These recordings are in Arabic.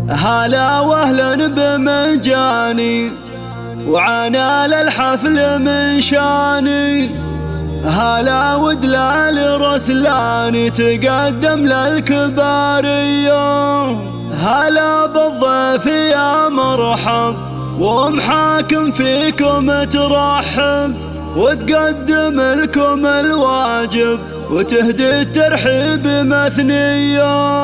هلا واهلا بمجاني وعنا للحفل من شاني. هلا ودلال رسلاني تقدم للكبارية. هلا بالضيف يا مرحب ومحاكم فيكم ترحب وتقدم لكم الواجب وتهدي الترحيب مثنية.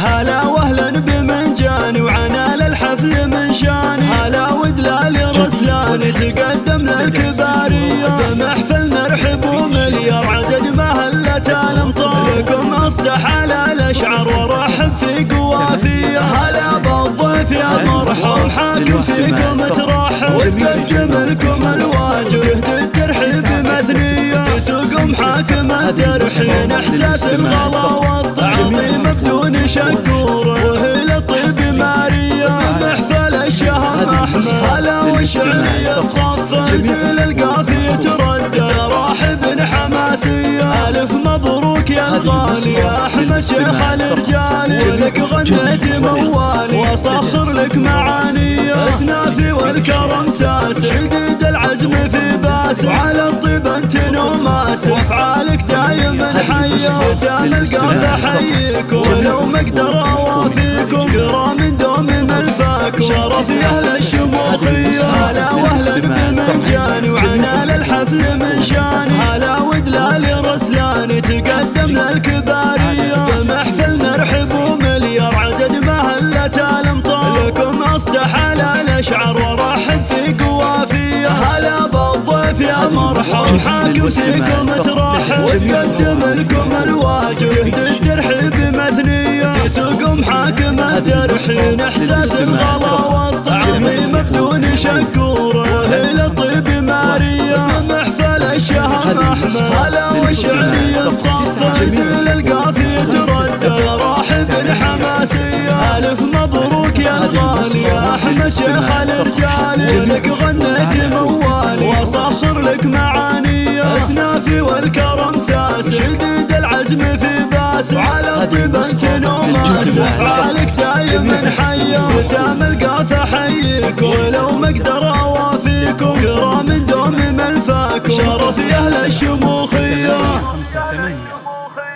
هلا واهلا بمنجاني وعنا للحفل من شاني. هلا ودلال رسلاني تقدم للكبارية. بمحفل نرحب ومليار عدد مهلة الامطار لكم اصدح على الاشعار ورحب في قوافية. هلا بالضيف يا مرحب حاكم فيكم ترحب وتقدم لكم الواجب يهدي الترحيب مثنية. تسوق محاكم الترحين احساس الغلا والطعميم بدون شكور وهي للطيب مارية. محفل الشهم احمد هلا والشعرية تصفى جميل القافية تردد راحب حماسية. الف مبروك يا الغالي يا احمد شيخ الرجالي ولك غنيت موالي واصخر لك معاني. اسنافي والكرم ساس شديد العزم في باس وعلى الطيب انت نوماس وافعالك دايما حيه. ختام القافة حييكم ولو ما اقدر اوافيكم كرام دوم ملفاكم شرف يا اهل الشموخيه. هلا واهلا بمنجاني وعنا للحفل من شاني. هلا ودلال رسلاني تقدم للكباريه. بمحفل نرحب ومليار عدد مهلة الامطار لكم اصدح على الاشعار ورحب في قوافيه. هلا بالضيف يا مرحب حاكم فيكم ترحب وتقدم لكم الواجب يهدي الترحيب مثنية. تسوق محاكم الترحين احساس الغلا والطعميم بدون شكور وهي للطيب مارية. محفل الشهم احمد هلا والشعرية تصفى جميل القافية تردد راحب حماسية. الف مبروك يا الغالي يا احمد شيخ الرجالي ولك غنيت موالي واصخر لك معاني. اسنافي والكرم ساس شديد العزم في باس وعلى الطيب انت نوماس افعالك دايما حيه. ختام القافة حييكم ولو ما اقدر اوافيكم كرام دوم ملفاكم شرف يا اهل الشموخيه.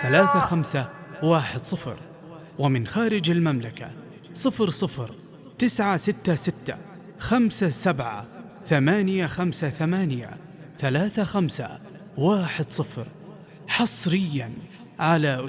3510 ومن خارج المملكة 00966 57 3510 حصريا على